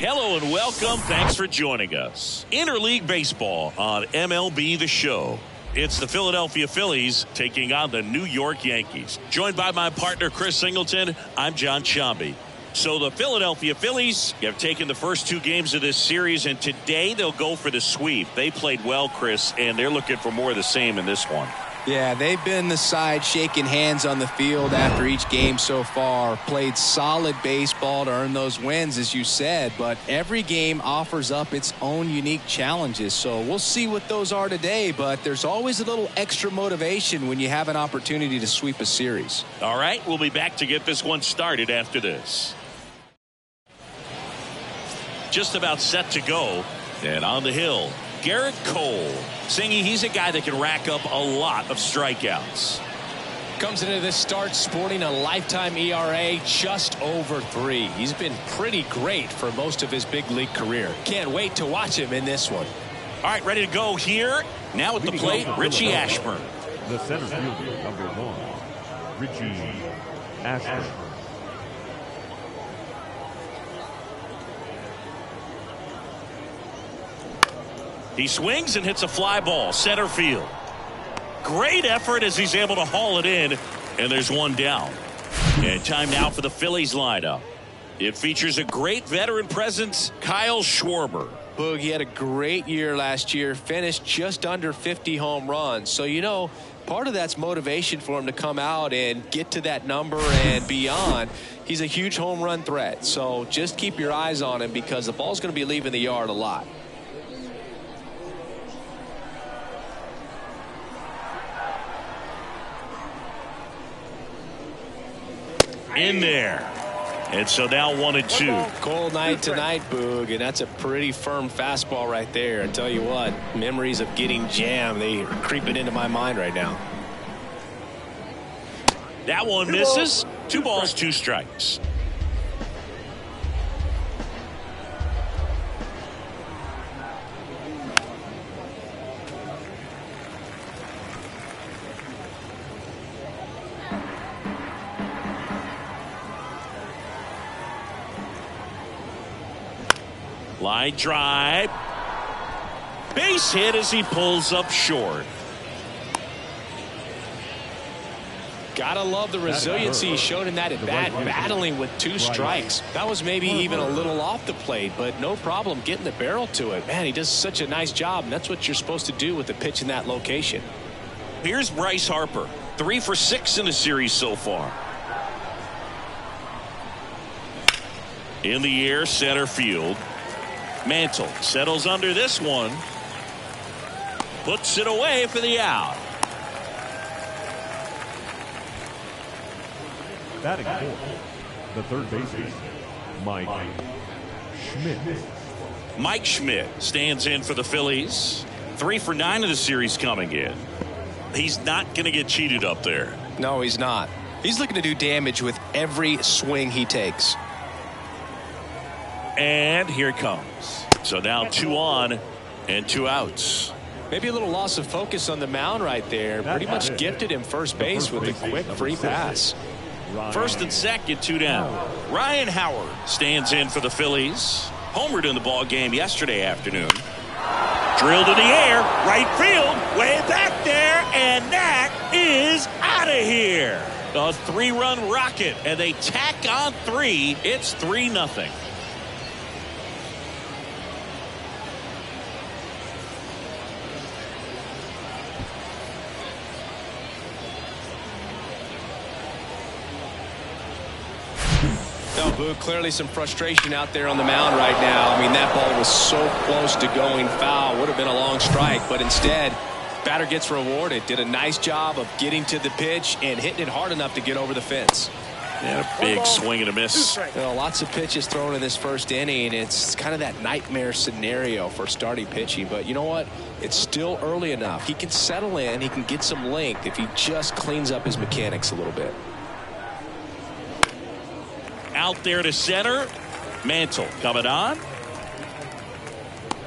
Hello and welcome. Thanks for joining us. Interleague Baseball on MLB The Show. It's the Philadelphia Phillies taking on the New York Yankees. Joined by my partner, Chris Singleton, I'm John Shambi. So the Philadelphia Phillies have taken the first two games of this series, and today they'll go for the sweep. They played well, Chris, and they're looking for more of the same in this one. Yeah, they've been the side shaking hands on the field after each game so far. Played solid baseball to earn those wins, as you said, but every game offers up its own unique challenges. So we'll see what those are today, but there's always a little extra motivation when you have an opportunity to sweep a series. All right, we'll be back to get this one started after this. Just about set to go, and on the hill, Garrett Cole. Singy, he's a guy that can rack up a lot of strikeouts. Comes into this start sporting a lifetime ERA just over 3. He's been pretty great for most of his big league career. Can't wait to watch him in this one. All right, ready to go here. Now at the plate, Richie Ashburn. The center fielder, number 1, Richie Ashburn. He swings and hits a fly ball, center field. Great effort as he's able to haul it in, and there's one down. And time now for the Phillies lineup. It features a great veteran presence, Kyle Schwarber. Boog, he had a great year last year, finished just under 50 home runs. So, you know, part of that's motivation for him to come out and get to that number and beyond. He's a huge home run threat. So just keep your eyes on him because the ball's going to be leaving the yard a lot. In there. And so now 1-2. Cold night tonight, Boog, and that's a pretty firm fastball right there. I tell you what, memories of getting jammed, they are creeping into my mind right now. That one misses. 2 balls, 2 strikes. Line drive. Base hit as he pulls up short. Gotta love the resiliency he showed in that at bat, battling with 2 strikes. That was maybe even a little off the plate, but no problem getting the barrel to it. Man, he does such a nice job, and that's what you're supposed to do with the pitch in that location. Here's Bryce Harper, 3 for 6 in the series so far. In the air, center field. Mantle settles under this one. Puts it away for the out. Batting fourth, the third baseman, Mike Schmidt. Mike Schmidt stands in for the Phillies. 3 for 9 of the series coming in. He's not going to get cheated up there. No, he's not. He's looking to do damage with every swing he takes. And here it comes. So now 2 on and 2 outs. Maybe a little loss of focus on the mound right there. Pretty much gifted him first base with a quick free pass. First and second, 2 down. Ryan Howard stands in for the Phillies. Homered in the ball game yesterday afternoon. Drilled in the air, right field, way back there, and that is out of here. A 3-run rocket, and they tack on 3. It's 3-0. Clearly some frustration out there on the mound right now. I mean, that ball was so close to going foul. Would have been a long strike, but instead, batter gets rewarded. Did a nice job of getting to the pitch and hitting it hard enough to get over the fence. And a big swing and a miss. You know, lots of pitches thrown in this first inning. It's kind of that nightmare scenario for starting pitching. But you know what? It's still early enough. He can settle in. He can get some length if he just cleans up his mechanics a little bit. Out there to center. Mantle coming on.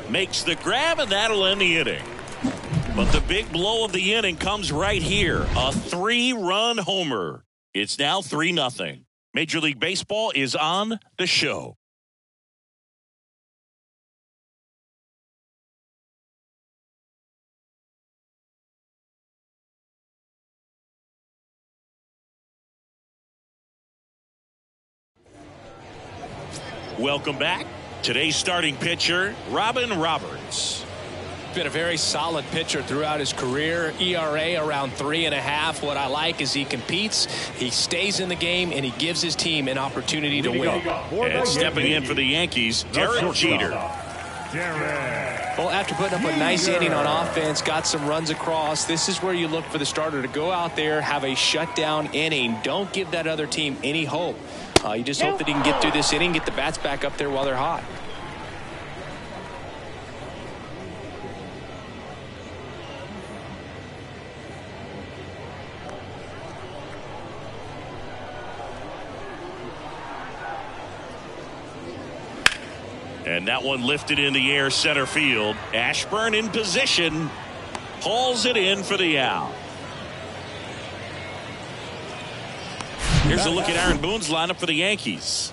Makes the grab, and that'll end the inning. But the big blow of the inning comes right here. A 3-run homer. It's now 3-0. Major League Baseball is on the show. Welcome back. Today's starting pitcher, Robin Roberts. Been a very solid pitcher throughout his career. ERA around 3.5. What I like is he competes, he stays in the game, and he gives his team an opportunity to win. And stepping in for the Yankees, Derek Jeter. Well, after putting up a nice inning on offense, got some runs across, this is where you look for the starter to go out there, have a shutdown inning. Don't give that other team any hope. You just hope that he can get through this inning, get the bats back up there while they're hot. And that one lifted in the air, center field. Ashburn in position. Hauls it in for the out. Here's a look at Aaron Boone's lineup for the Yankees.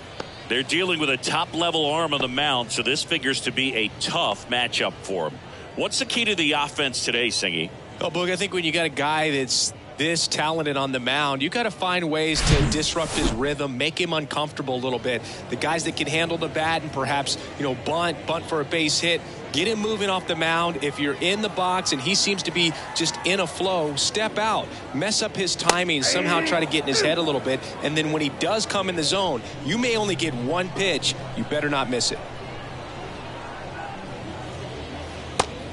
They're dealing with a top-level arm on the mound, so this figures to be a tough matchup for him. What's the key to the offense today, Singy? Oh, Boog, I think when you got a guy that's this talented on the mound, you got to find ways to disrupt his rhythm, make him uncomfortable a little bit. The guys that can handle the bat and perhaps, bunt for a base hit, get him moving off the mound. If you're in the box and he seems to be just in a flow, step out, mess up his timing, somehow try to get in his head a little bit. And then when he does come in the zone, you may only get one pitch. You better not miss it.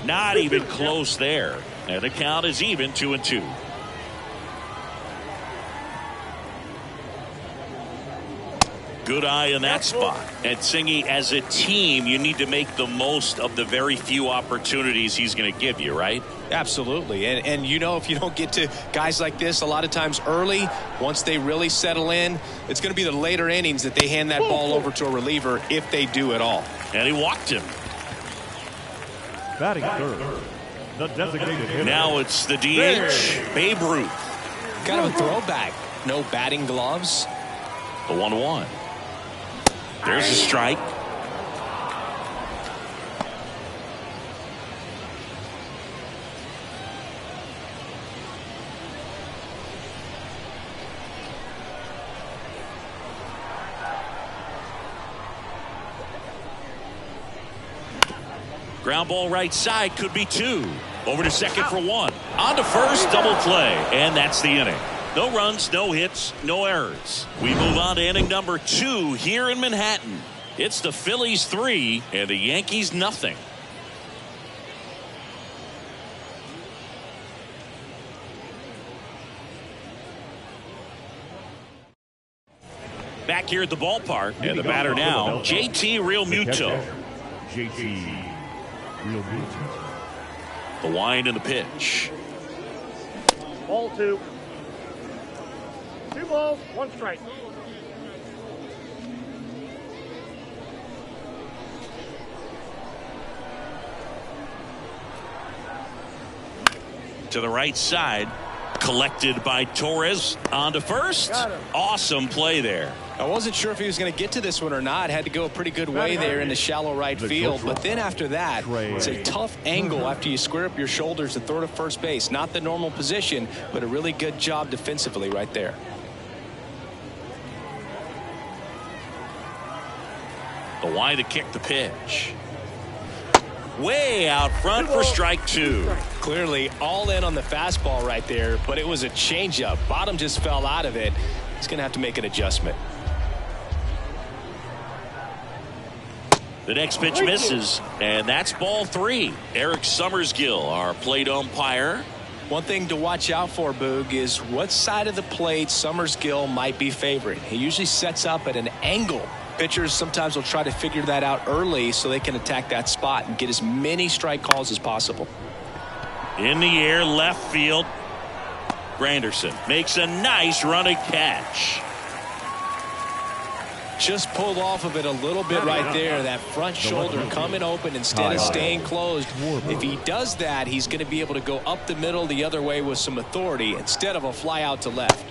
Not even close there. And the count is even 2-2. Good eye in that spot. And Singy, as a team, you need to make the most of the very few opportunities he's going to give you, right? Absolutely. And if you don't get to guys like this a lot of times early, once they really settle in, it's going to be the later innings that they hand that ball over to a reliever, if they do at all. And he walked him. Batting third, the designated hitter. Now it's the DH, Babe Ruth. Kind of a throwback. No batting gloves. The 1-1. There's a strike. Ground ball right side, could be 2. Over to second for 1. On to first, double play. And that's the inning. No runs, no hits, no errors. We move on to inning number 2 here in Manhattan. It's the Phillies 3 and the Yankees nothing. Back here at the ballpark, and the batter now, JT Realmuto. JT Realmuto. The wind and the pitch. Ball 2. 2 balls, 1 strike. To the right side, collected by Torres. On to first. Awesome play there. I wasn't sure if he was going to get to this one or not. Had to go a pretty good way there in the shallow right field. But then after that, it's a tough angle after you square up your shoulders and throw to first base. Not the normal position, but a really good job defensively right there. The wide to kick the pitch. Way out front for strike 2. Clearly all in on the fastball right there, but it was a changeup. Bottom just fell out of it. He's going to have to make an adjustment. The next pitch misses, and that's ball 3. Eric Summersgill, our plate umpire. One thing to watch out for, Boog, is what side of the plate Summersgill might be favoring. He usually sets up at an angle. Pitchers sometimes will try to figure that out early so they can attack that spot and get as many strike calls as possible. In the air, left field. Granderson makes a nice running catch. Just pulled off of it a little bit right there. That front shoulder coming open instead of staying closed. If he does that, he's going to be able to go up the middle the other way with some authority instead of a fly out to left.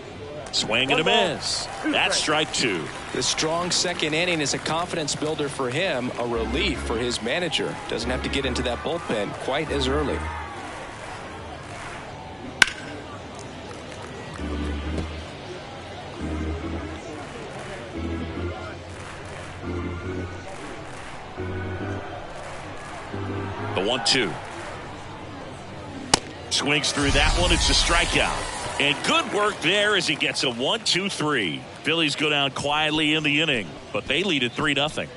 Swing and a miss. That's strike 2. The strong second inning is a confidence builder for him, a relief for his manager. Doesn't have to get into that bullpen quite as early. 1-2. Swings through that one. It's a strikeout. And good work there as he gets a 1-2-3. Phillies go down quietly in the inning, but they lead at 3-0.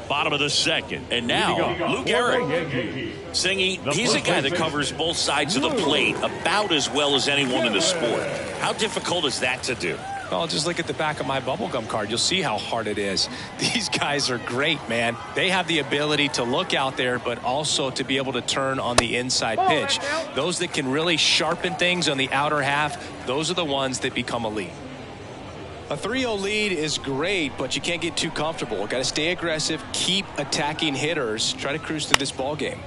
Bottom of the second. And now, Lou Gehrig. Singy, he's a guy that covers both sides of the plate about as well as anyone in the sport. How difficult is that to do? Well, just look at the back of my bubblegum card. You'll see how hard it is. These guys are great, man. They have the ability to look out there, but also to be able to turn on the inside pitch. Those that can really sharpen things on the outer half, those are the ones that become elite. A 3-0 lead is great, but you can't get too comfortable. Got to stay aggressive, keep attacking hitters, try to cruise through this ball game.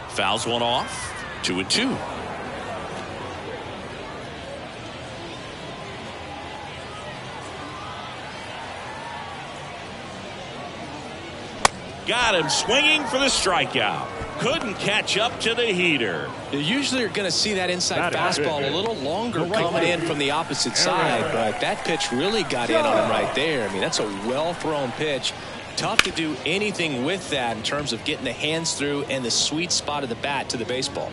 Fouls one off. 2-2. Got him swinging for the strikeout. Couldn't catch up to the heater. You usually are going to see that inside fastball a little longer coming in from the opposite side, but that pitch really got in on him right there. I mean, that's a well-thrown pitch. Tough to do anything with that in terms of getting the hands through and the sweet spot of the bat to the baseball.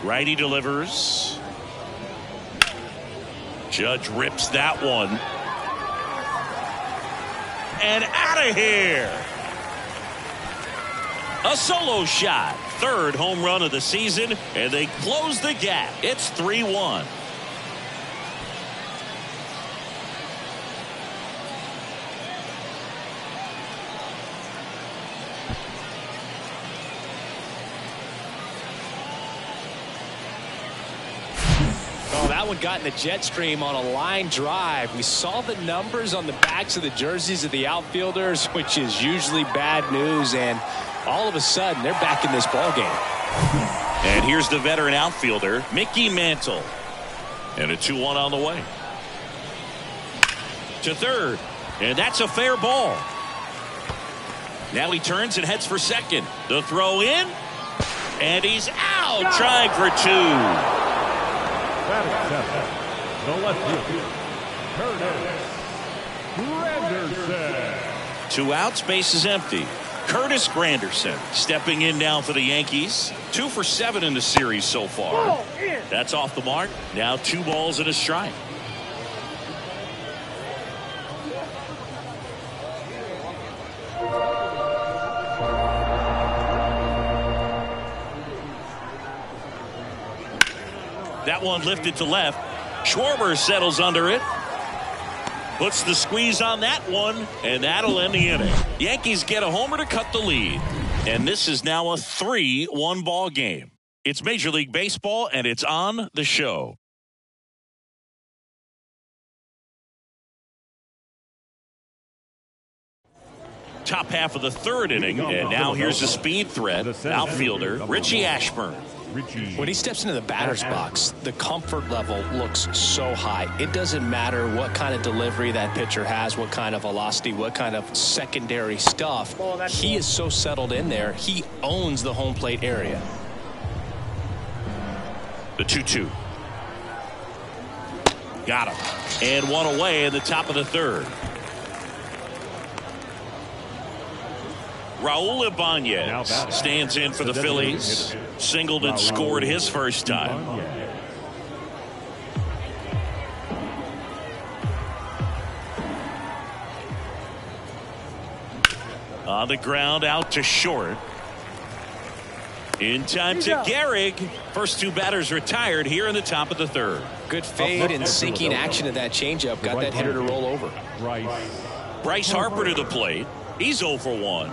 Righty delivers. Judge rips that one. And out of here. A solo shot. Third home run of the season, and they close the gap. It's 3-1. That one got in the jet stream on a line drive. We saw the numbers on the backs of the jerseys of the outfielders, which is usually bad news, and all of a sudden they're back in this ball game. And here's the veteran outfielder, Mickey Mantle. And a 2-1 on the way. To third, and that's a fair ball. Now he turns and heads for second. The throw in, and he's out, trying for two. The left fielder, Curtis Granderson. 2 outs, base is empty. Curtis Granderson stepping in now for the Yankees. 2 for 7 in the series so far. That's off the mark. Now 2 balls and a strike. That one lifted to left. Schwarber settles under it. Puts the squeeze on that one, and that'll end the inning. Yankees get a homer to cut the lead. And this is now a 3-1 ball game. It's Major League Baseball, and it's on the show. Top half of the third inning, and now here's a speed threat. Outfielder Richie Ashburn. When he steps into the batter's box, the comfort level looks so high. It doesn't matter what kind of delivery that pitcher has, what kind of velocity, what kind of secondary stuff. He is so settled in there. He owns the home plate area. The 2-2. Got him. And one away in the top of the third. Raul Ibanez stands in for the Phillies. Singled and scored his first time. On the ground, out to short. In time to Gehrig. First 2 batters retired here in the top of the third. Good fade and sinking action of that changeup. Got that hitter to roll over. Bryce Harper to the plate. He's 0 for 1.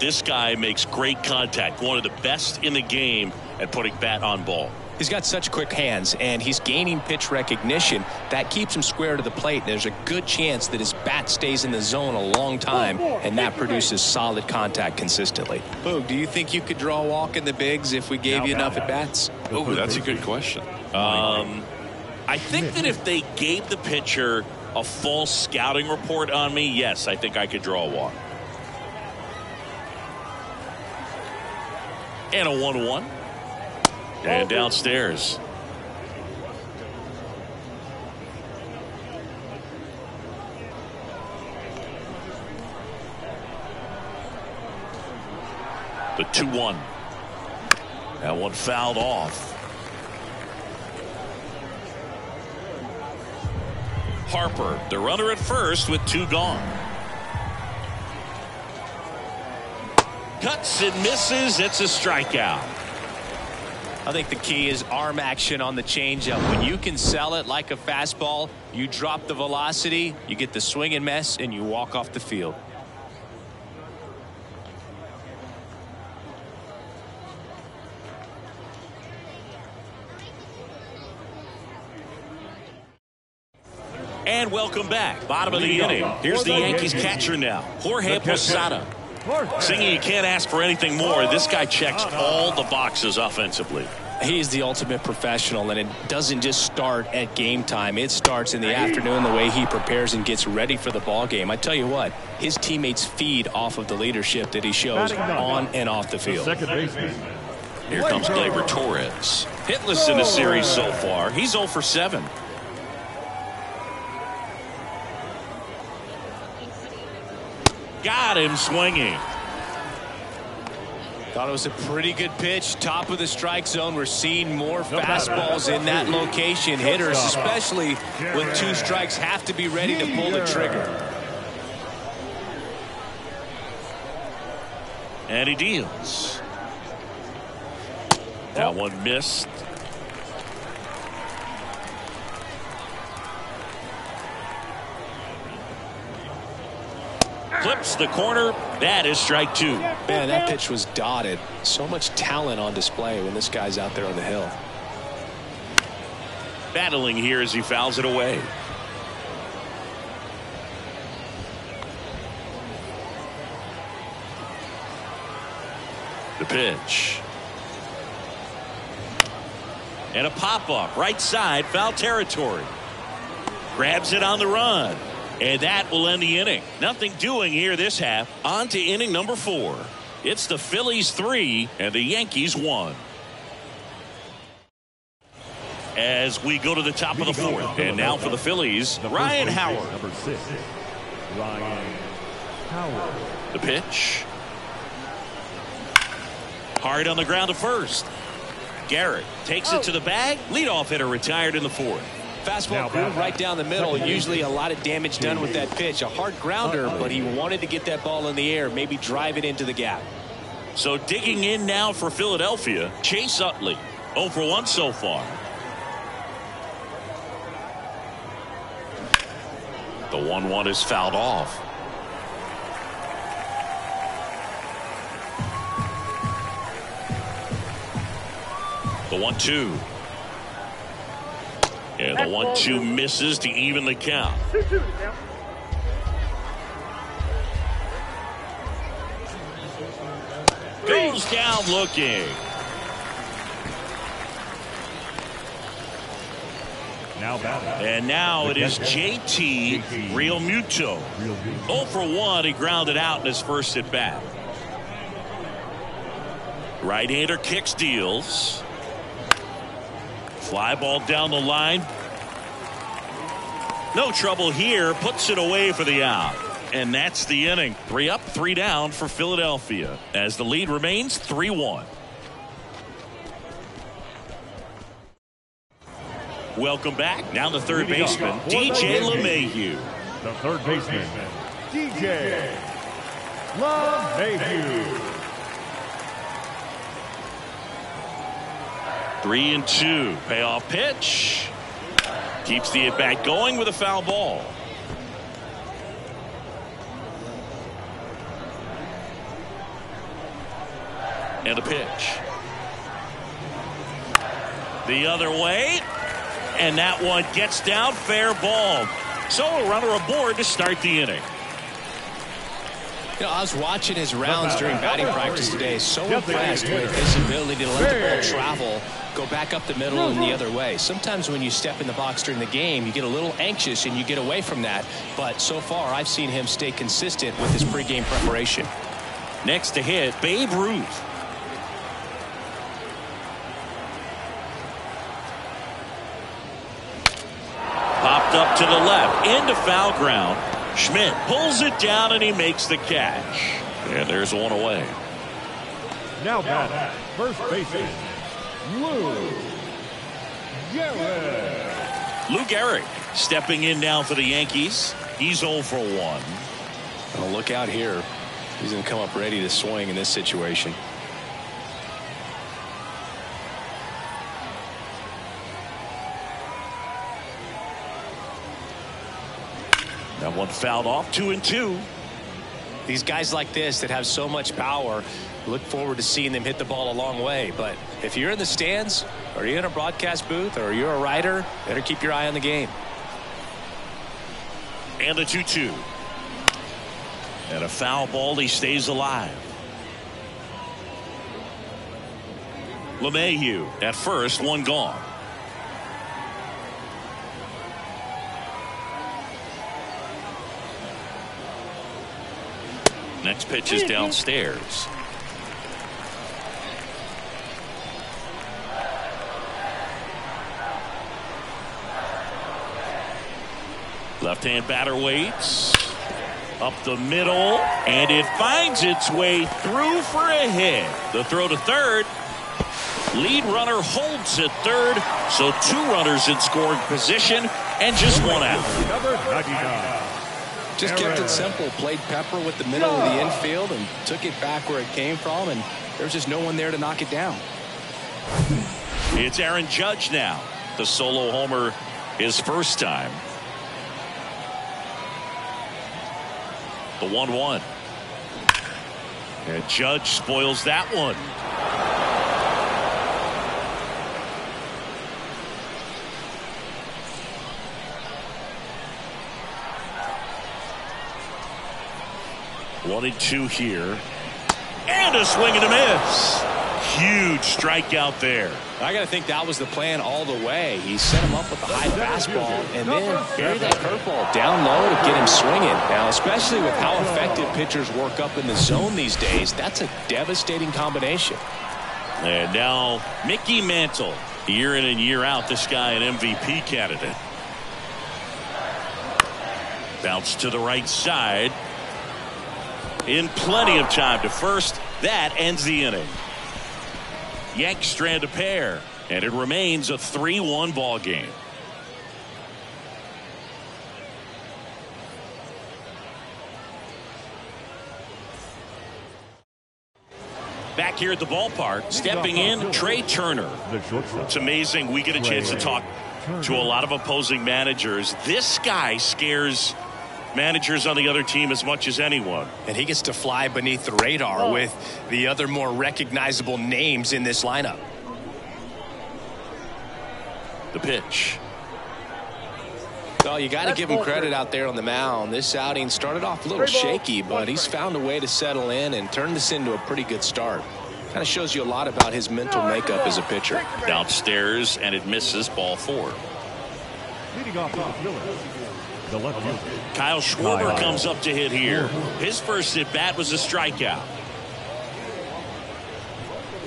This guy makes great contact. One of the best in the game at putting bat on ball. He's got such quick hands, and he's gaining pitch recognition. That keeps him square to the plate. There's a good chance that his bat stays in the zone a long time, and that produces solid contact consistently. Boog, do you think you could draw a walk in the bigs if we gave you enough at-bats? Oh, that's a good question. I think that if they gave the pitcher a full scouting report on me, yes, I think I could draw a walk. And a 1-1. And downstairs. 2-1. That one fouled off. Harper, the runner at first with 2 gone. Cuts and misses. It's a strikeout. I think the key is arm action on the changeup. When you can sell it like a fastball, you drop the velocity, you get the swing and miss, and you walk off the field. And welcome back. Bottom of the inning. Here's the Yankees catcher now, Jorge Posada. Singy, you can't ask for anything more. This guy checks all the boxes offensively. He's the ultimate professional, and it doesn't just start at game time. It starts in the afternoon, the way he prepares and gets ready for the ball game. I tell you what, his teammates feed off of the leadership that he shows on and off the field. Second baseman. Here comes Gleyber Torres. Hitless in the series so far. He's 0 for 7. Got him swinging. Thought it was a pretty good pitch. Top of the strike zone. We're seeing more fastballs in that location. Hitters, especially with 2 strikes, have to be ready to pull the trigger. And he deals. That one missed. Clips the corner. That is strike 2. Man, that pitch was dotted. So much talent on display when this guy's out there on the hill. Battling here as he fouls it away. The pitch. And a pop-up right side, foul territory. Grabs it on the run. And that will end the inning. Nothing doing here this half. On to inning number 4. It's the Phillies 3 and the Yankees 1. As we go to the top of the 4th. And now for the Phillies, Ryan Howard. Number 6, Ryan Howard. The pitch. Hard on the ground to first. Garrett takes it to the bag. Leadoff hitter retired in the 4th. Fastball groove right down the middle. Usually a lot of damage done with that pitch. A hard grounder, but he wanted to get that ball in the air, maybe drive it into the gap. So digging in now for Philadelphia, Chase Utley. 0 for 1 so far. The 1-1 is fouled off. The 1-2. And the 1-2 misses to even the count. 2-2 count. Goes down looking. Now batting. And now it is JT Realmuto. 0 for 1. He grounded out in his first at bat. Right-hander kicks, deals. Fly ball down the line. No trouble here. Puts it away for the out. And that's the inning. 3 up, 3 down for Philadelphia as the lead remains 3-1. Welcome back. Now the third baseman, DJ LeMahieu. The third baseman, DJ LeMahieu. 3-2. Payoff pitch. Keeps the at bat going with a foul ball. And a pitch. The other way. And that one gets down, fair ball. So a runner aboard to start the inning. You know, I was watching his rounds during batting practice today. So impressed with his ability to let the ball travel, go back up the middle and the other way. Sometimes when you step in the box during the game, you get a little anxious and you get away from that. But so far, I've seen him stay consistent with his pregame preparation. Next to hit, Babe Ruth. Popped up to the left, into foul ground. Schmidt pulls it down and he makes the catch. And there's one away. Now batting, first baseman, Lou Gehrig. Lou Gehrig stepping in now for the Yankees. He's 0 for 1. Well, look out here. He's going to come up ready to swing in this situation. That one fouled off. 2-2. These guys like this that have so much power, look forward to seeing them hit the ball a long way. But if you're in the stands, or you're in a broadcast booth, or you're a writer, better keep your eye on the game. And the 2-2. And a foul ball. He stays alive. LeMahieu at first, one gone. Next pitch is downstairs. Left-hand batter waits. Up the middle, and it finds its way through for a hit. The throw to third. Lead runner holds at third, so 2 runners in scoring position and just 1 out. Number 99. Just kept it simple. Played pepper with the middle of the infield and took it back where it came from, and there's just no one there to knock it down. It's Aaron Judge now. The solo homer his first time. The 1-1. And Judge spoils that one. One and 2 here. And a swing and a miss. Huge strikeout there. I got to think that was the plan all the way. He set him up with a high fastball and then buried that curveball down low to get him swinging. Now, especially with how effective pitchers work up in the zone these days, that's a devastating combination. And now Mickey Mantle, year in and year out, this guy an MVP candidate. Bounce to the right side. In plenty of time to first. That ends the inning. Yanks strand a pair, and it remains a 3-1 ball game. Back here at the ballpark, stepping in, Trey Turner. It's amazing we get a chance to talk to a lot of opposing managers. This guy scares managers on the other team as much as anyone. And he gets to fly beneath the radar with the other more recognizable names in this lineup. The pitch. Well, you got to give him credit out there on the mound. This outing started off a little shaky, but he's found a way to settle in and turn this into a pretty good start. Kind of shows you a lot about his mental makeup as a pitcher. Downstairs, and it misses, ball 4. Leading off the Phillies, the left fielder, Kyle Schwarber comes up to hit here. His first at bat was a strikeout.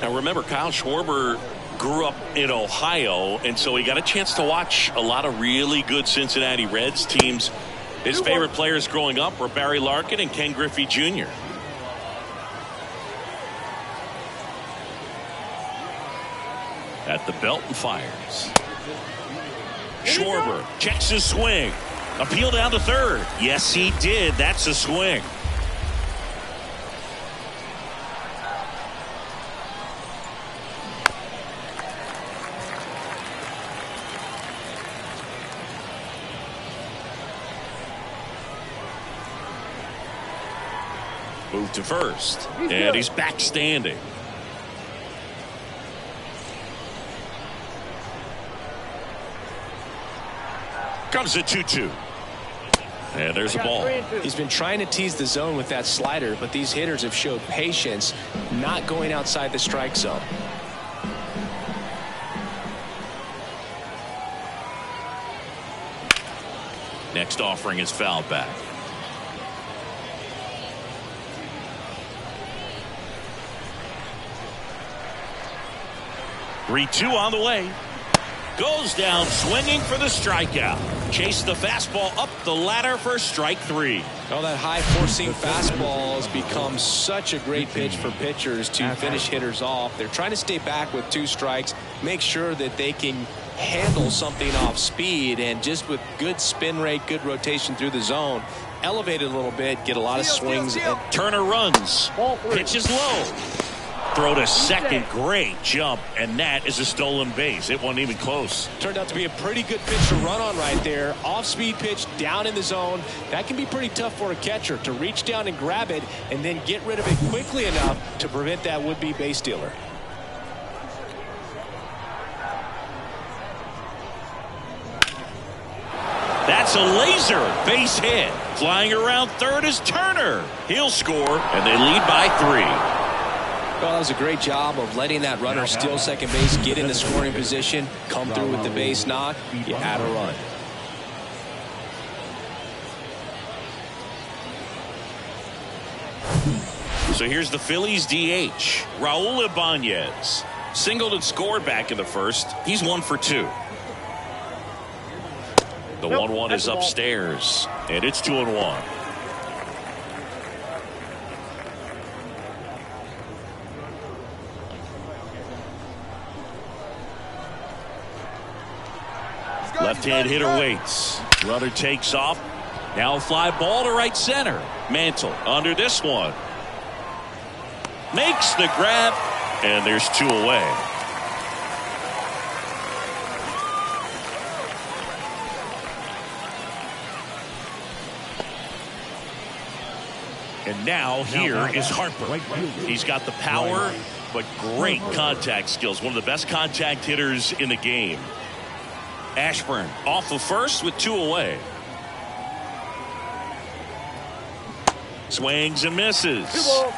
Now remember, Kyle Schwarber grew up in Ohio, and so he got a chance to watch a lot of really good Cincinnati Reds teams. His favorite players growing up were Barry Larkin and Ken Griffey Jr. At the belt and fires. Schwarber checks his swing. Appeal down to third. Yes, he did. That's a swing. Move to first. And he's back standing. Comes the 2-2. And there's a ball. He's been trying to tease the zone with that slider, but these hitters have showed patience, not going outside the strike zone. Next offering is fouled back. Three-two on the way. Goes down swinging for the strikeout. Chase the fastball up the ladder for strike 3. Oh, that high-forcing fastball has become such a great pitch for pitchers to finish hitters off. They're trying to stay back with 2 strikes, make sure that they can handle something off speed, and just with good spin rate, good rotation through the zone, elevate it a little bit, get a lot of swings. And Turner runs. Pitch is low. Throw to second. Great jump, and that is a stolen base. It wasn't even close. Turned out to be a pretty good pitch to run on right there. Off-speed pitch down in the zone. That can be pretty tough for a catcher to reach down and grab it and then get rid of it quickly enough to prevent that would-be base stealer. That's a laser base hit. Flying around third is Turner. He'll score, and they lead by 3. Well, that was a great job of letting that runner steal second base, get in the scoring position, come through with the base knock. You add a run. So here's the Phillies DH, Raul Ibanez. Singled and scored back in the first. He's 1 for 2. The 1-1 is upstairs, and it's 2-1. Left-hand hitter waits. Runner takes off. Now a fly ball to right center. Mantle under this one. Makes the grab, and there's 2 away. And now here is Harper. He's got the power, but great contact skills. One of the best contact hitters in the game. Ashburn off of first with 2 away. Swings and misses.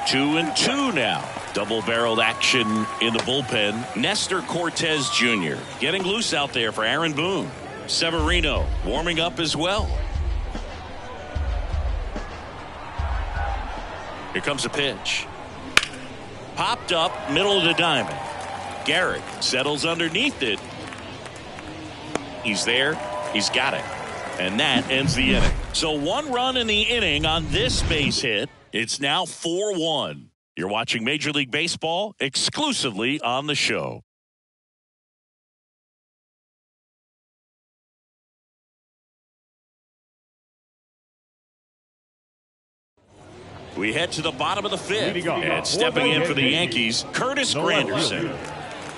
2-2 now. Double-barreled action in the bullpen. Nestor Cortez Jr. getting loose out there for Aaron Boone. Severino warming up as well. Here comes a pitch. Popped up middle of the diamond. Garrett settles underneath it. He's there. He's got it. And that ends the inning. So 1 run in the inning on this base hit. It's now 4-1. You're watching Major League Baseball exclusively on the show. We head to the bottom of the 5th. And stepping in for the Yankees, Curtis Granderson.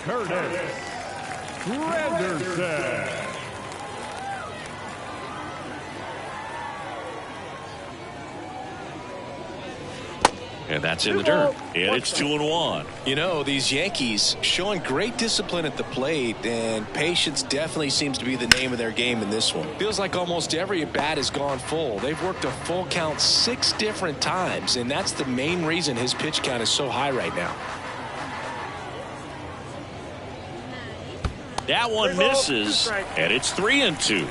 Curtis Granderson. And that's in the dirt. And it's 2-1. You know, these Yankees showing great discipline at the plate, and patience definitely seems to be the name of their game in this one. Feels like almost every at bat has gone full. They've worked a full count 6 different times, and that's the main reason his pitch count is so high right now. That one misses, and it's 3-2.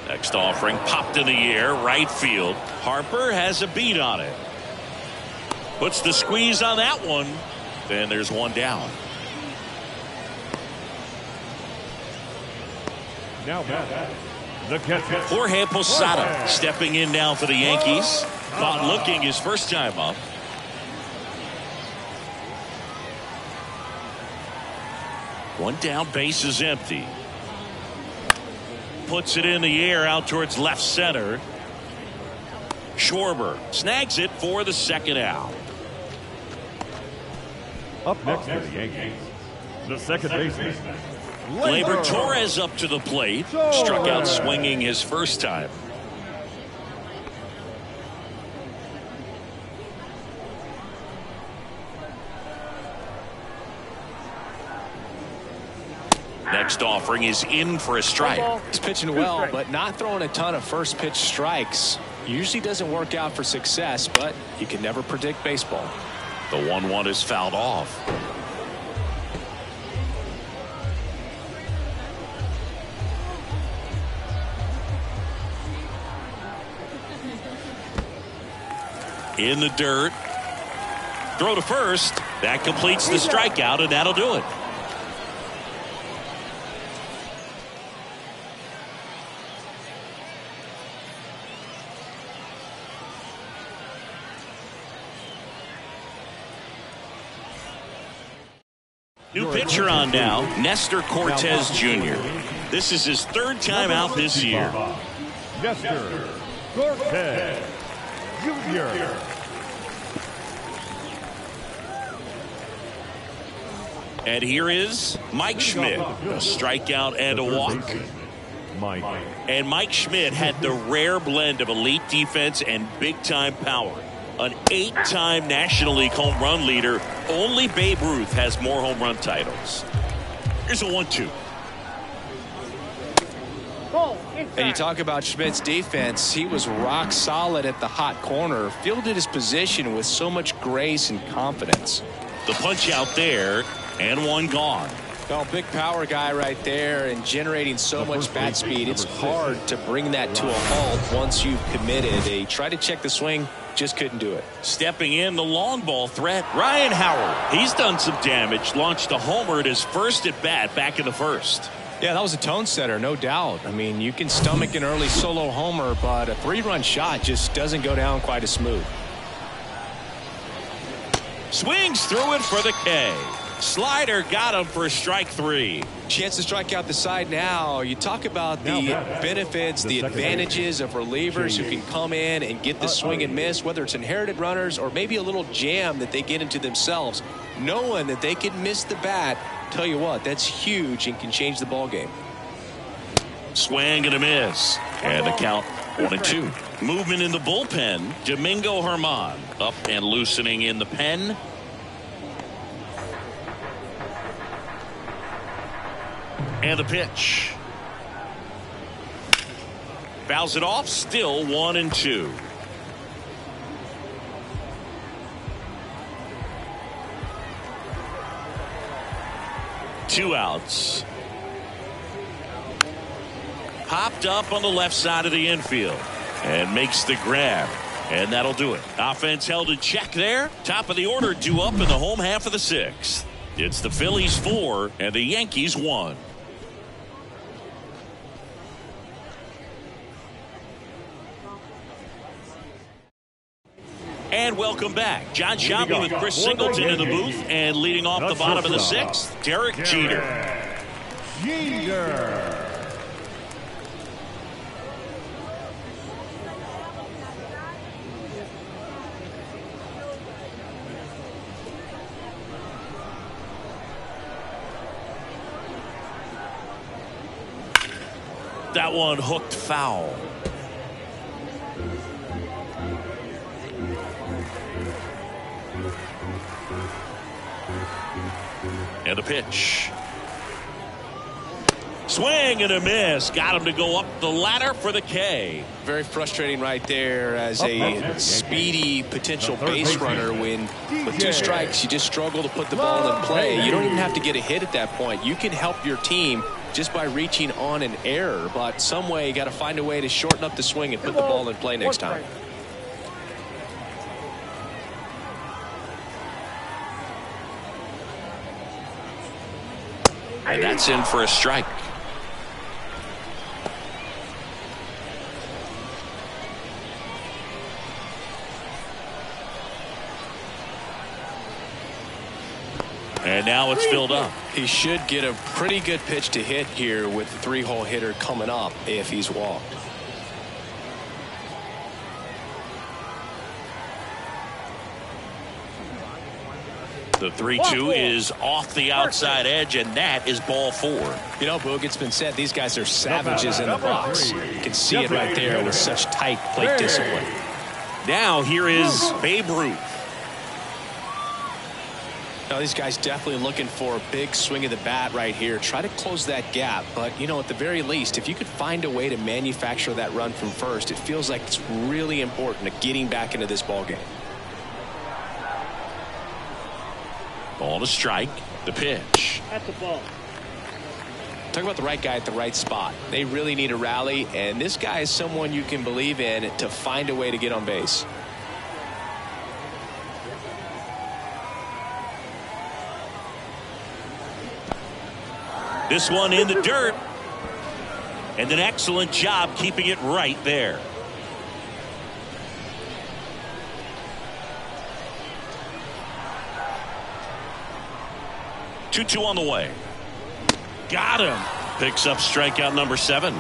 Next offering popped in the air, right field. Harper has a beat on it. Puts the squeeze on that one. Then there's 1 down. Now the catcher, Jorge Posada stepping in now for the Yankees. Not looking his first time up. One down, base is empty. Puts it in the air out towards left center. Schwarber snags it for the 2nd out. Up next for the Yankees, the 2nd baseman, Gleyber Torres up to the plate. Struck out swinging his first time. Next offering is in for a strike. He's pitching well, but not throwing a ton of first pitch strikes. Usually doesn't work out for success, but you can never predict baseball. The 1-1 is fouled off. In the dirt. Throw to first. That completes the strikeout, and that'll do it. New pitcher on now, Nestor Cortez Jr. This is his third time out this year. Nestor Cortez Jr. And here is Mike Schmidt. A strikeout and a walk. And Mike Schmidt had the rare blend of elite defense and big-time power. An 8-time National League home run leader. Only Babe Ruth has more home run titles. Here's a 1-2. And you talk about Schmidt's defense. He was rock solid at the hot corner. Fielded his position with so much grace and confidence. The punch out there, and one gone. Oh, big power guy right there and generating so much bat speed. It's hard to bring that to a halt once you've committed. They tried to check the swing, just couldn't do it. Stepping in, the long ball threat, Ryan Howard. He's done some damage, launched a homer at his first at bat back in the first. Yeah, that was a tone setter, no doubt. I mean, you can stomach an early solo homer, but a 3-run shot just doesn't go down quite as smooth. Swings through it for the K. Slider got him for strike 3. Chance to strike out the side now. You talk about the benefits, the advantages of relievers who can come in and get the swing and miss, whether it's inherited runners or maybe a little jam that they get into themselves. Knowing that they can miss the bat, tell you what, that's huge and can change the ball game. Swing and a miss. And the count 1-2. Movement in the bullpen. Domingo Germán up and loosening in the pen. And the pitch. Fouls it off. Still 1-2. Two outs. Popped up on the left side of the infield and makes the grab, and that'll do it. Offense held in check there. Top of the order due up in the home half of the 6th. It's the Phillies 4 and the Yankees 1. And welcome back. John Shelby with Chris Singleton in the booth, and leading off the bottom of the 6th, Derek Jeter. That one hooked foul. And the pitch. Swing and a miss. Got him to go up the ladder for the K. Very frustrating right there as a speedy potential base runner when with 2 strikes you just struggle to put the ball in play. You don't even have to get a hit at that point. You can help your team just by reaching on an error, but some way you got to find a way to shorten up the swing and put the ball in play next time. And that's in for a strike. And now it's filled up. He should get a pretty good pitch to hit here with the 3-hole hitter coming up if he's walked. The 3-2 is off the outside edge, and that is ball 4. You know, Boog, it's been said these guys are savages in the box. You can see it right there with such tight plate discipline. Now here is Babe Ruth. Now these guys definitely looking for a big swing of the bat right here. Try to close that gap, but you know, at the very least, if you could find a way to manufacture that run from first, it feels like it's really important to getting back into this ball game. Ball to strike. The pitch. That's the ball. Talk about the right guy at the right spot. They really need a rally, and this guy is someone you can believe in to find a way to get on base. This one in the dirt. And an excellent job keeping it right there. Two on the way. Got him. Picks up strikeout number 7.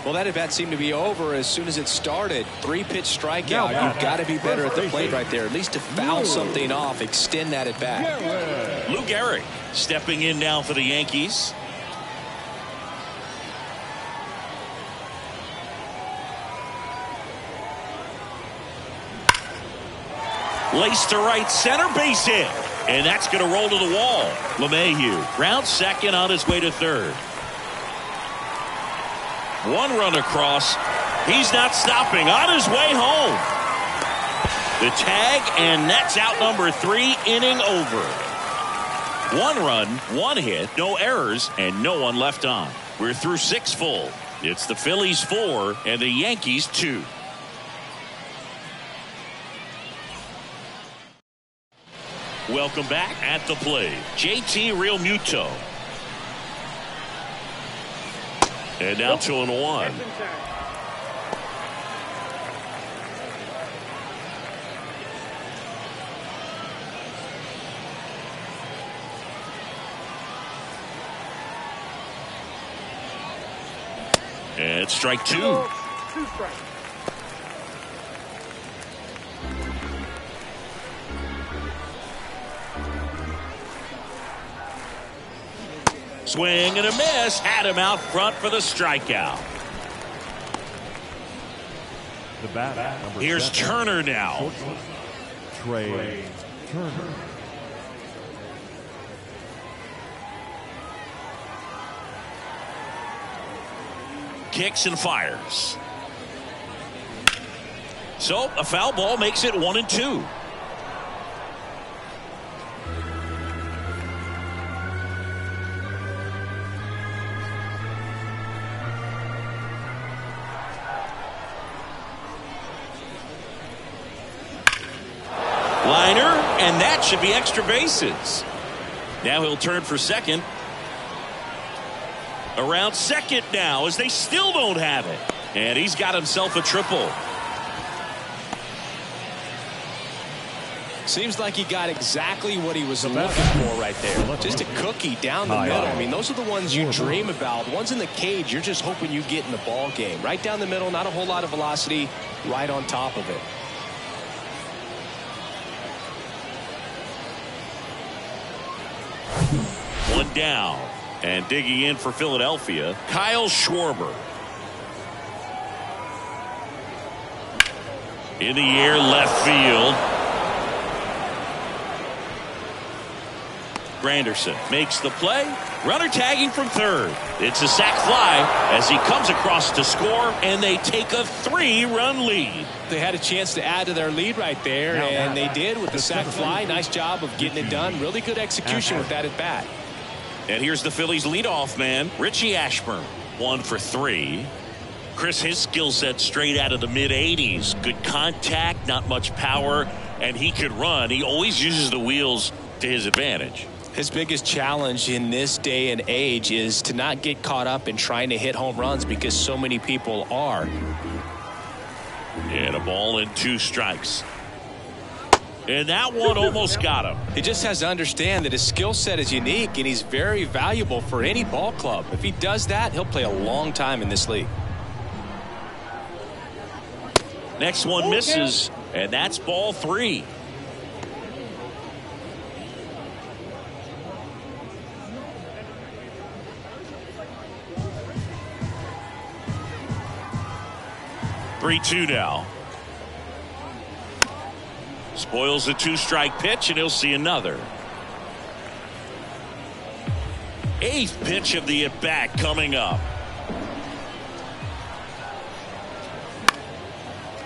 Well, that at-bat seemed to be over as soon as it started. 3-pitch strikeout. You've got to be better at the plate right there, at least to foul something off, extend that at-bat. Lou Gehrig stepping in now for the Yankees. Laced to right center, base hit. And that's going to roll to the wall. LeMahieu round second on his way to third. One run across. He's not stopping. On his way home. The tag, and that's out number 3, inning over. 1 run, 1 hit, no errors, and no one left on. We're through 6 full. It's the Phillies 4 and the Yankees 2. Welcome back. At the plate, JT Realmuto. And now 2-1. And strike 2. 2 strikes. Swing and a miss. Had him out front for the strikeout. The bat, number Here's 7. Turner now. Trey Turner. Kicks and fires. So a foul ball makes it 1-2. Liner, and that should be extra bases. Now he'll turn for second. Around second now as they still don't have it. And he's got himself a triple. Seems like he got exactly what he was looking for right there. Just a cookie down the middle. I mean, those are the ones you dream about. The ones in the cage, you're just hoping you get in the ball game. Right down the middle, not a whole lot of velocity, right on top of it. One down. And digging in for Philadelphia, Kyle Schwarber. In the air, left field. Granderson makes the play. Runner tagging from third. It's a sac fly as he comes across to score, and they take a 3-run lead. They had a chance to add to their lead right there, and they did with the sac fly. Nice job of getting it done. Really good execution with that at bat. And here's the Phillies leadoff man, Richie Ashburn. 1 for 3. Chris, his skill set straight out of the mid-80s. Good contact, not much power, and he could run. He always uses the wheels to his advantage. His biggest challenge in this day and age is to not get caught up in trying to hit home runs because so many people are. And a ball and 2 strikes. And that one almost got him. He just has to understand that his skill set is unique and he's very valuable for any ball club. If he does that, he'll play a long time in this league. Next one misses, and that's ball 3. Three-two now. Spoils the 2-strike pitch, and he'll see another. 8th pitch of the at-bat coming up.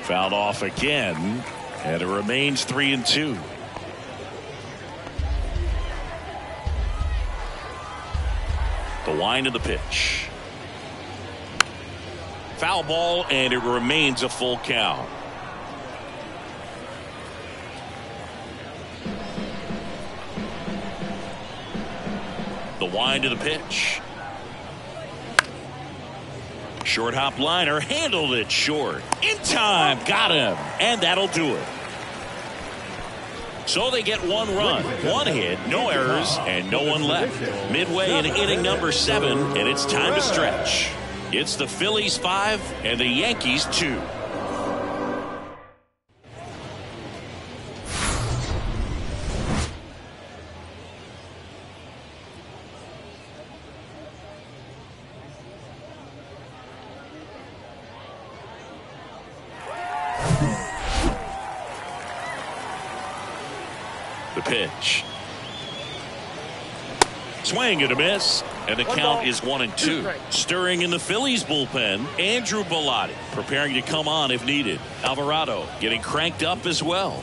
Fouled off again, and it remains 3-2. The wind of the pitch. Foul ball, and it remains a full count. The The wind of the pitch. Short hop liner, handled it short. In time, got him. And that'll do it. So they get 1 run, 1 hit, no errors, and no one left. Midway in inning number 7, and it's time to stretch. It's the Phillies 5 and the Yankees 2. The pitch. Swing and a miss. And the count is 1-2. Stirring in the Phillies bullpen, Andrew Bellotti preparing to come on if needed. Alvarado getting cranked up as well.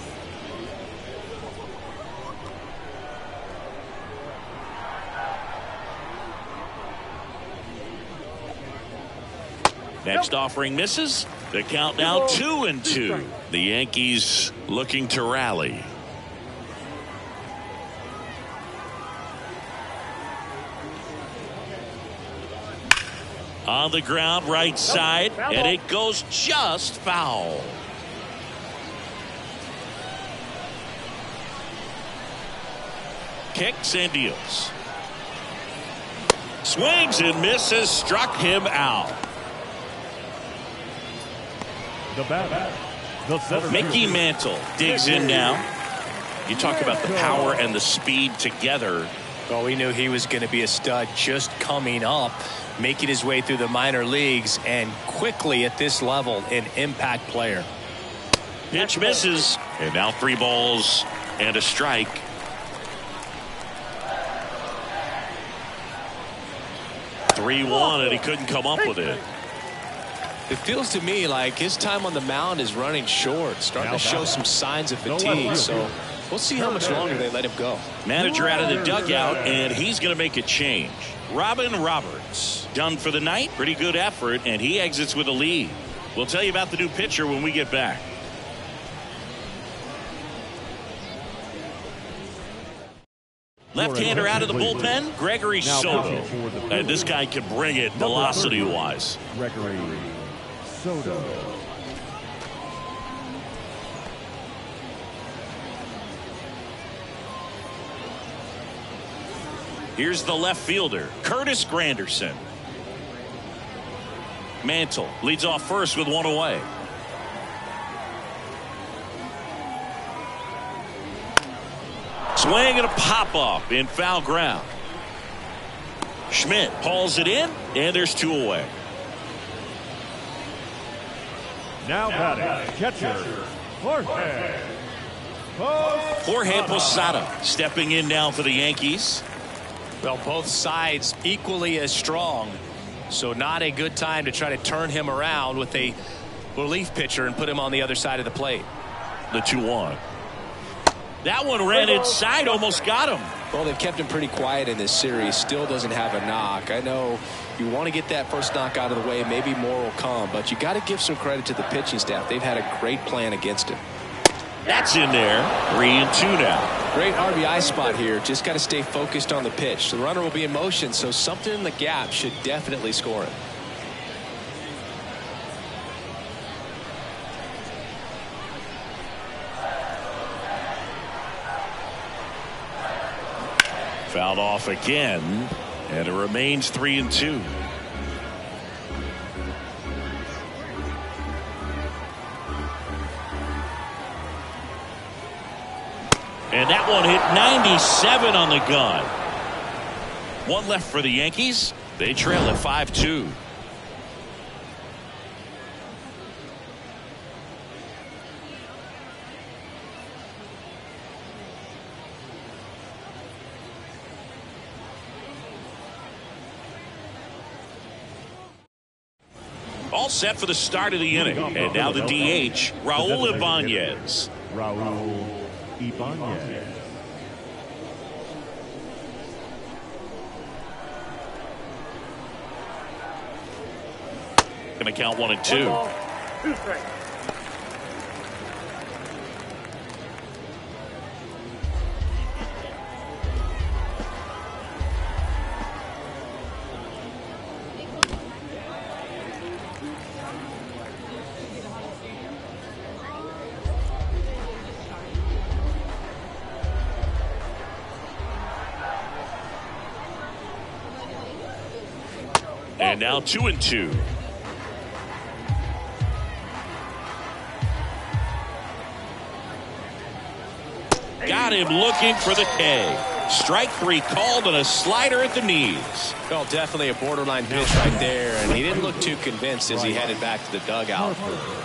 Next offering misses. The count now 2-2. The Yankees looking to rally. On the ground, right side, and it goes just foul. Kicks and deals. Swings and misses, struck him out. The batter, the center Mickey Mantle digs in now. You talk about the power and the speed together. Well, we knew he was going to be a stud just coming up, making his way through the minor leagues, and quickly at this level, an impact player. Pitch misses, and now 3 balls and a strike. (3-1), and he couldn't come up with it. It feels to me like his time on the mound is running short, starting to show some signs of fatigue. So we'll see how much longer they let him go. Manager out of the dugout, and he's going to make a change. Robin Roberts done for the night. Pretty good effort, and he exits with a lead. We'll tell you about the new pitcher when we get back. Left-hander out of the bullpen, Gregory Soto. And this guy can bring it velocity-wise. Gregory Soto. Here's the left fielder, Curtis Granderson. Mantle leads off first with 1 away. Swing and a pop-up in foul ground. Schmidt hauls it in, and there's 2 away. Now batting, catcher, Jorge Posada stepping in now for the Yankees. Well, both sides equally as strong, so not a good time to try to turn him around with a relief pitcher and put him on the other side of the plate. The 2-1. That one ran inside, almost got him. Well, they've kept him pretty quiet in this series. Still doesn't have a knock. I know you want to get that first knock out of the way. Maybe more will come, but you got to give some credit to the pitching staff. They've had a great plan against him. That's in there. 3-2 now. Great RBI spot here. Just got to stay focused on the pitch. The runner will be in motion, so something in the gap should definitely score it. Fouled off again, and it remains 3-2. And that one hit 97 on the gun. 1 left for the Yankees. They trail at 5-2. All set for the start of the inning. And now the DH, Raul Ibanez. Raul Ibanez. Going to count 1-2. 2 strikes. And now 2-2. Got him looking for the K. Strike 3 called on a slider at the knees. Well, definitely a borderline pitch right there, and he didn't look too convinced as he headed back to the dugout.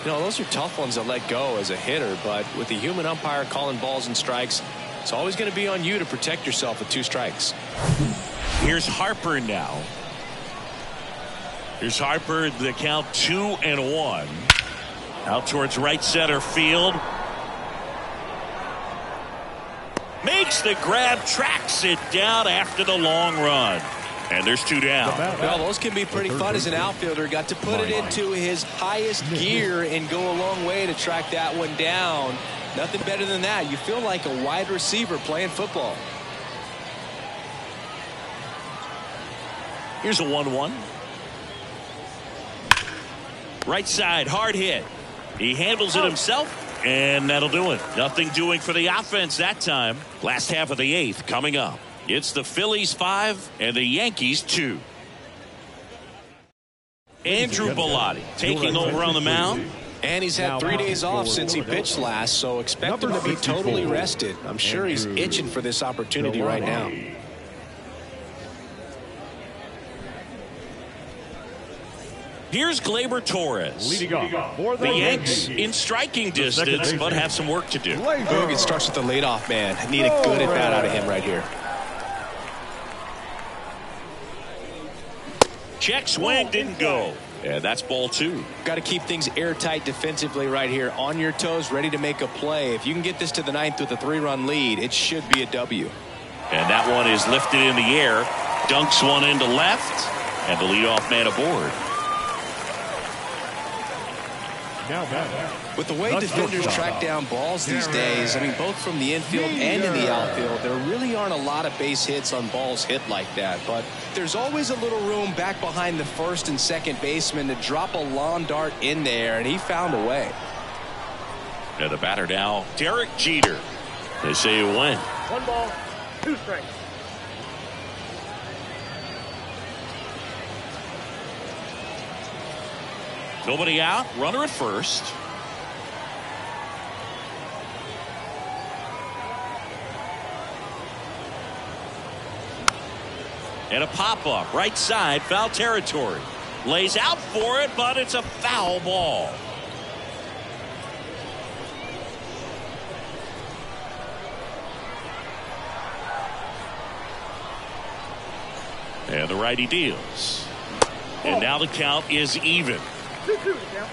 You know, those are tough ones to let go as a hitter, but with the human umpire calling balls and strikes, it's always going to be on you to protect yourself with 2 strikes. Here's Harper now. Here's Harper, the count 2-1. Out towards right center field. Makes the grab, tracks it down after the long run. And there's 2 down. Well, those can be pretty fun as an outfielder. Got to put it into his highest gear and go a long way to track that one down. Nothing better than that. You feel like a wide receiver playing football. Here's a 1-1. Right side, hard hit. He handles it himself. And that'll do it. Nothing doing for the offense that time. Last half of the 8th coming up. It's the Phillies 5 and the Yankees 2. Andrew Bellotti taking over on the mound. And he's had 3 days off since he pitched last, so expect him to be totally rested. I'm sure he's itching for this opportunity right now. Here's Gleyber Torres. Leading off for The Yanks in striking distance, but have some work to do. Boog starts with the leadoff man. Need a good at bat out of him right here. Check swing, didn't go. And that's ball 2. Got to keep things airtight defensively right here. On your toes, ready to make a play. If you can get this to the 9th with a 3-run lead, it should be a W. And that one is lifted in the air. Dunks one into left. And the leadoff man aboard. With the way defenders track down balls these days, I mean, both from the infield and in the outfield, there really aren't a lot of base hits on balls hit like that. But there's always a little room back behind the first and second baseman to drop a lawn dart in there, and he found a way. And the batter now, Derek Jeter. They say you win. 1 ball, 2 strikes. Nobody out. Runner at first. And a pop-up. Right side. Foul territory. Lays out for it, but it's a foul ball. And the righty deals. And now the count is even. 2-2 to count.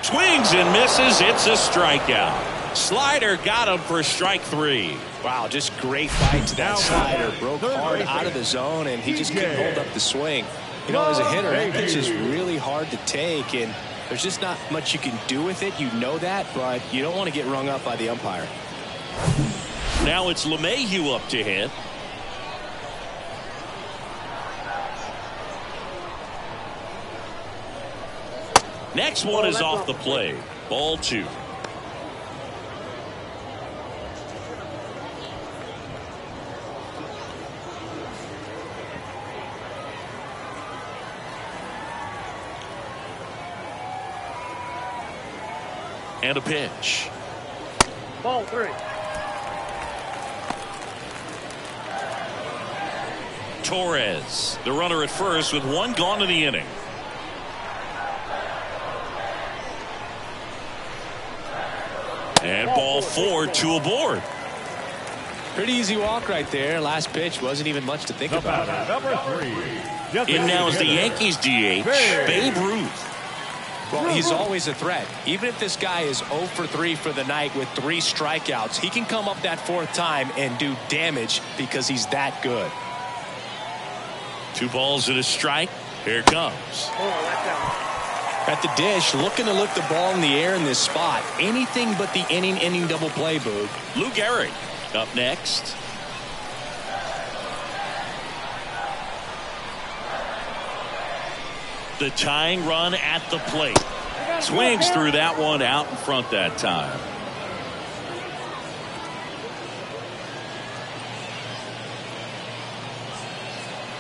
Swings and misses. It's a strikeout. Slider got him for strike 3. Wow, just great fight to that slider. Broke hard out of the zone, and he just couldn't hold up the swing. You know, as a hitter, that pitch is really hard to take, and there's just not much you can do with it. You know that, but you don't want to get rung up by the umpire. Now it's LeMahieu up to hit. Next one is off the plate. Ball 2. And a pitch. Ball 3. Torres, the runner at first with 1 gone in the inning. And ball 4, 2 aboard. Pretty easy walk right there. Last pitch wasn't even much to think about. Number 3. In now is the Yankees DH, Babe Ruth. Well, he's always a threat. Even if this guy is 0 for 3 for the night with 3 strikeouts, he can come up that 4th time and do damage because he's that good. 2 balls and a strike. Here it comes. At the dish, looking to lift the ball in the air in this spot. Anything but the inning double play, Boog. Lou Gehrig up next. The tying run at the plate. Swings through that one out in front that time.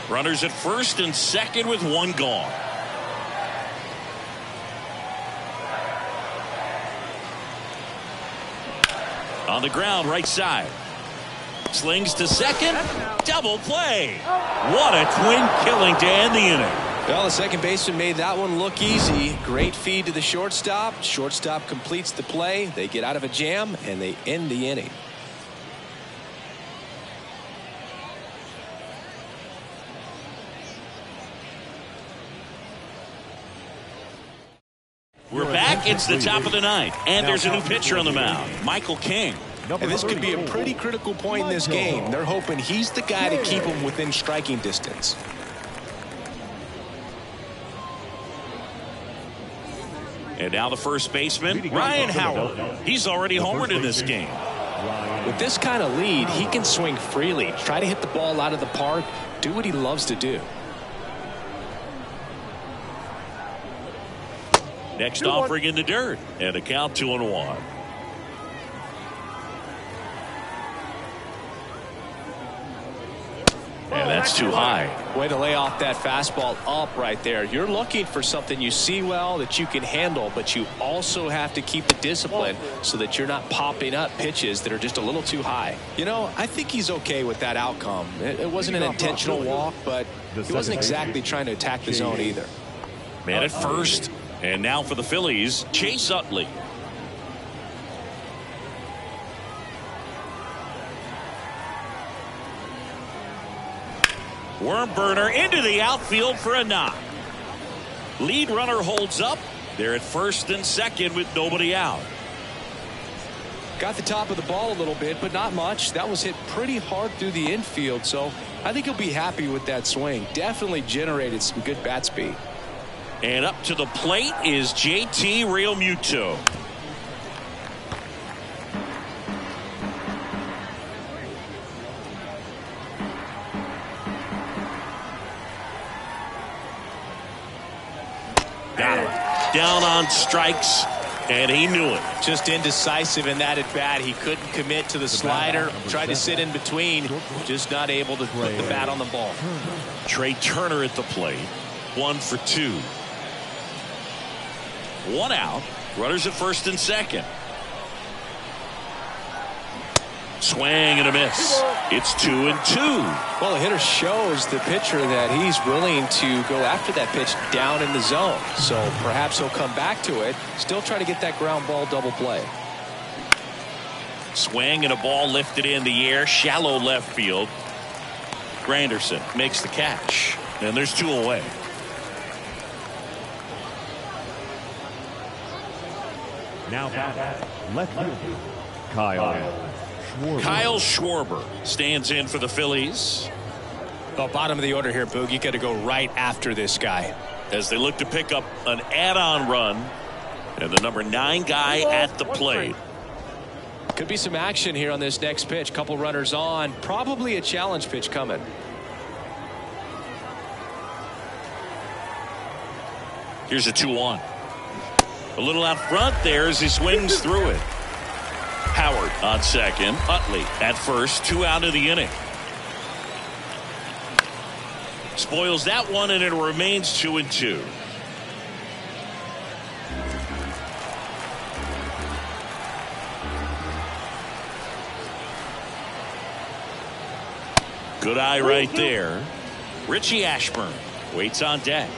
Runners at first and second with one gone. On the ground, right side. Slings to second. Double play. What a twin killing to end the inning. Well, the second baseman made that one look easy. Great feed to the shortstop. Shortstop completes the play. They get out of a jam, and they end the inning. We're back. It's the top of the ninth, and there's a new pitcher on the mound, Michael King. And this could be a pretty critical point in this game. They're hoping he's the guy to keep them within striking distance. And now the first baseman, Ryan Howard. He's already homered in this game. With this kind of lead, he can swing freely, try to hit the ball out of the park, do what he loves to do. Next offering in the dirt, and a count 2-1. And that's too high. Way to lay off that fastball up right there. You're looking for something you see well that you can handle, but you also have to keep the discipline so that you're not popping up pitches that are just a little too high. You know, I think he's okay with that outcome. It wasn't an intentional walk, but he wasn't exactly trying to attack the zone either. Man at first. And now for the Phillies, Chase Utley. Worm burner into the outfield for a knock. Lead runner holds up. They're at first and second with nobody out. Got the top of the ball a little bit, but not much. That was hit pretty hard through the infield, so I think he'll be happy with that swing. Definitely generated some good bat speed. And up to the plate is JT Realmuto. Got him. Down on strikes, and he knew it. Just indecisive in that at bat. He couldn't commit to the slider. Tried to sit in between. Just not able to put the bat on the ball. Trey Turner at the plate. 1 for 2. 1 out. Runners at first and second. Swing and a miss. It's 2-2. Well, the hitter shows the pitcher that he's willing to go after that pitch down in the zone. So perhaps he'll come back to it. Still try to get that ground ball double play. Swing and a ball lifted in the air. Shallow left field. Granderson makes the catch. And there's 2 away. Now back, left field, Kyle Schwarber stands in for the Phillies. The bottom of the order here, Boog. You got to go right after this guy. As they look to pick up an add-on run. And the number 9 guy at the plate. Could be some action here on this next pitch. Couple runners on. Probably a challenge pitch coming. Here's a 2-1. A little out front there as he swings through it. Howard on second. Utley at first. 2 out of the inning. Spoils that one, and it remains 2-2. Good eye right there. Richie Ashburn waits on deck.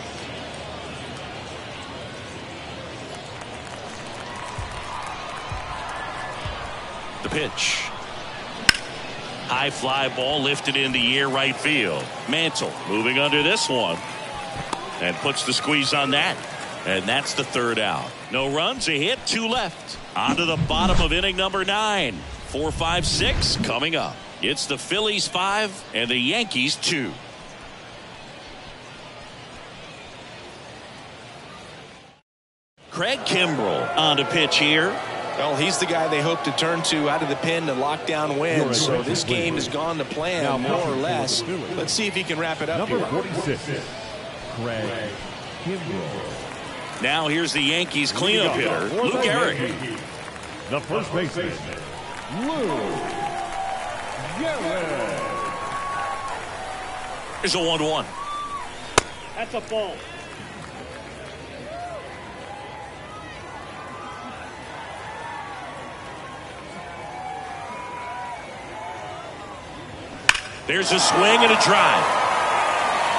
The pitch. High fly ball lifted in the air right field. Mantle moving under this one and puts the squeeze on that. And that's the 3rd out. No runs, a hit, 2 left. On to the bottom of inning number 9. 4, 5, 6 coming up. It's the Phillies 5 and the Yankees 2. Craig Kimbrell on to pitch here. Well, he's the guy they hope to turn to out of the pen to lock down wins. So this game has gone to plan, more or less. Let's see if he can wrap it up here. Number 46, Craig Kimbrell. Now here's the Yankees cleanup hitter, Lou Gehrig. The first baseman, Lou Gehrig. Here's a 1-1. That's a ball. There's a swing and a drive.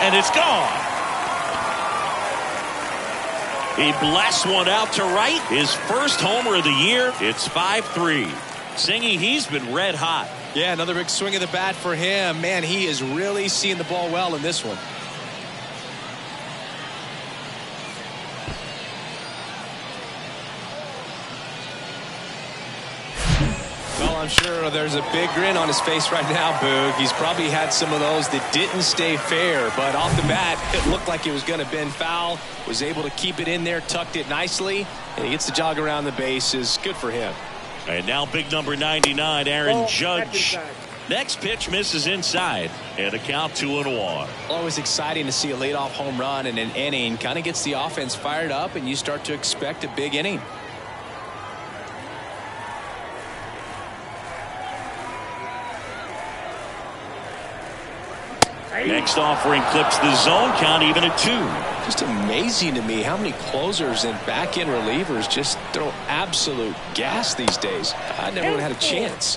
And it's gone. He blasts one out to right. His first homer of the year. It's 5-3. Singy, he's been red hot. Yeah, another big swing of the bat for him. Man, he is really seeing the ball well in this one. Well, I'm sure there's a big grin on his face right now, Boog. He's probably had some of those that didn't stay fair, but off the bat, it looked like it was going to bend foul. Was able to keep it in there, tucked it nicely, and he gets the jog around the bases. Good for him. And now big number 99, Aaron Judge. Next pitch misses inside, and a count 2-1. Always exciting to see a leadoff home run in an inning. Kind of gets the offense fired up, and you start to expect a big inning. Next offering clips the zone count even at 2. Just amazing to me how many closers and back-end relievers just throw absolute gas these days. I never would have had a chance.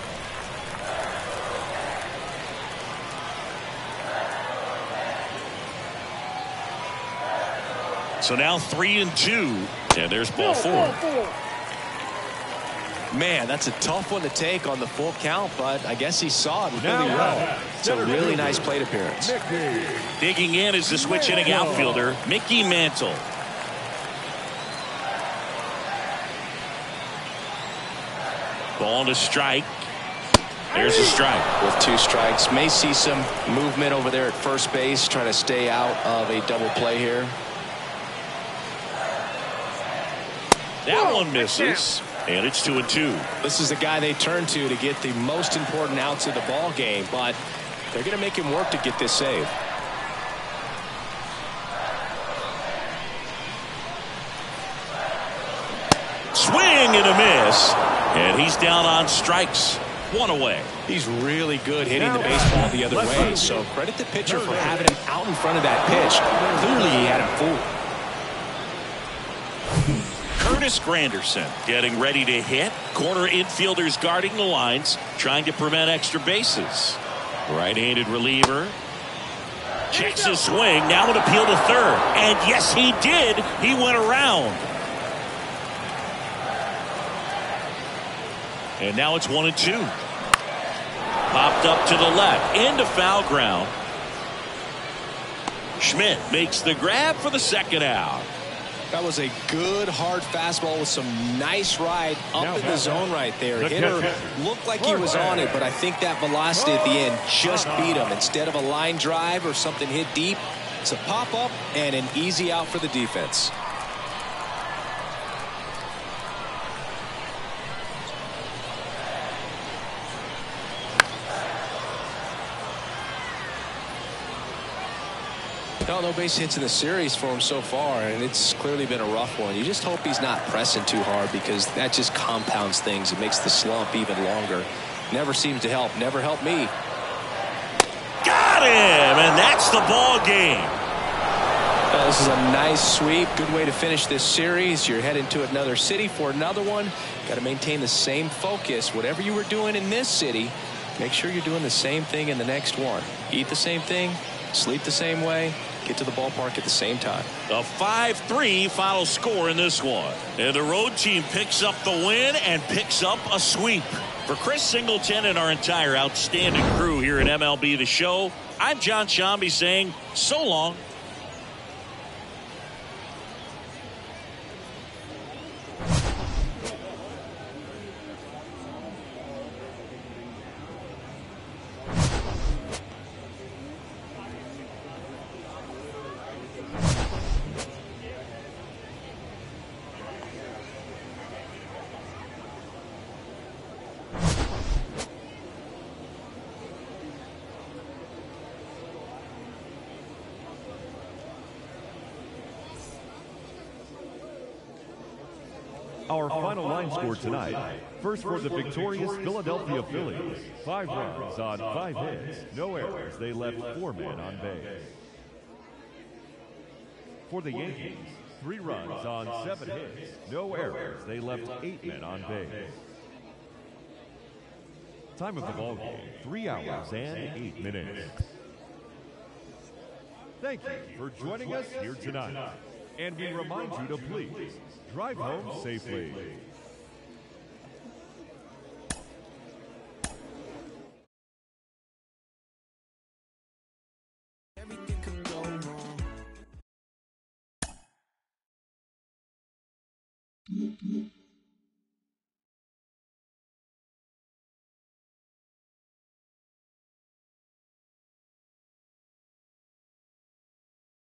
So now 3-2, and there's ball 4. Man, that's a tough one to take on the full count, but I guess he saw it really well. It's a really nice plate appearance. Digging in is the switch hitting outfielder, Mickey Mantle. Ball to strike. There's a strike. With 2 strikes. May see some movement over there at first base, trying to stay out of a double play here. That one misses. And it's 2-2. This is the guy they turn to get the most important outs of the ball game, but they're going to make him work to get this save. Swing and a miss, and he's down on strikes. 1 away. He's really good hitting the baseball the other way, so credit the pitcher for having him out in front of that pitch. Clearly he had him fooled. Curtis Granderson getting ready to hit. Corner infielders guarding the lines, trying to prevent extra bases. Right-handed reliever. Checks his swing. Now an appeal to third. And yes, he did. He went around. And now it's 1-2. Popped up to the left. Into foul ground. Schmidt makes the grab for the second out. That was a good hard fastball with some nice ride up in the zone right there. Hitter looked like he was on it, but I think that velocity at the end just beat him. Instead of a line drive or something hit deep, it's a pop up and an easy out for the defense. No base hits in the series for him so far, and it's clearly been a rough one. You just hope he's not pressing too hard, because that just compounds things. It makes the slump even longer. Never seems to help. Never helped me. Got him, and that's the ball game. This is a nice sweep. Good way to finish this series. You're heading to another city for another one. Got to maintain the same focus. Whatever you were doing in this city, make sure you're doing the same thing in the next one. Eat the same thing, sleep the same way, get to the ballpark at the same time. A 5-3 final score in this one. And the road team picks up the win and picks up a sweep. For Chris Singleton and our entire outstanding crew here at MLB The Show, I'm John Shambi saying so long. Our final line score tonight. First for the victorious Philadelphia Phillies. 5 runs on 5 hits. No errors. They left 4 men on base. For the Yankees, 3 runs on 7 hits. No errors. They left 8 men on base. Time of the ball game, 3 hours and 8 minutes. Thank you for joining us here tonight. And we remind you to please drive home safely. Everything could go wrong.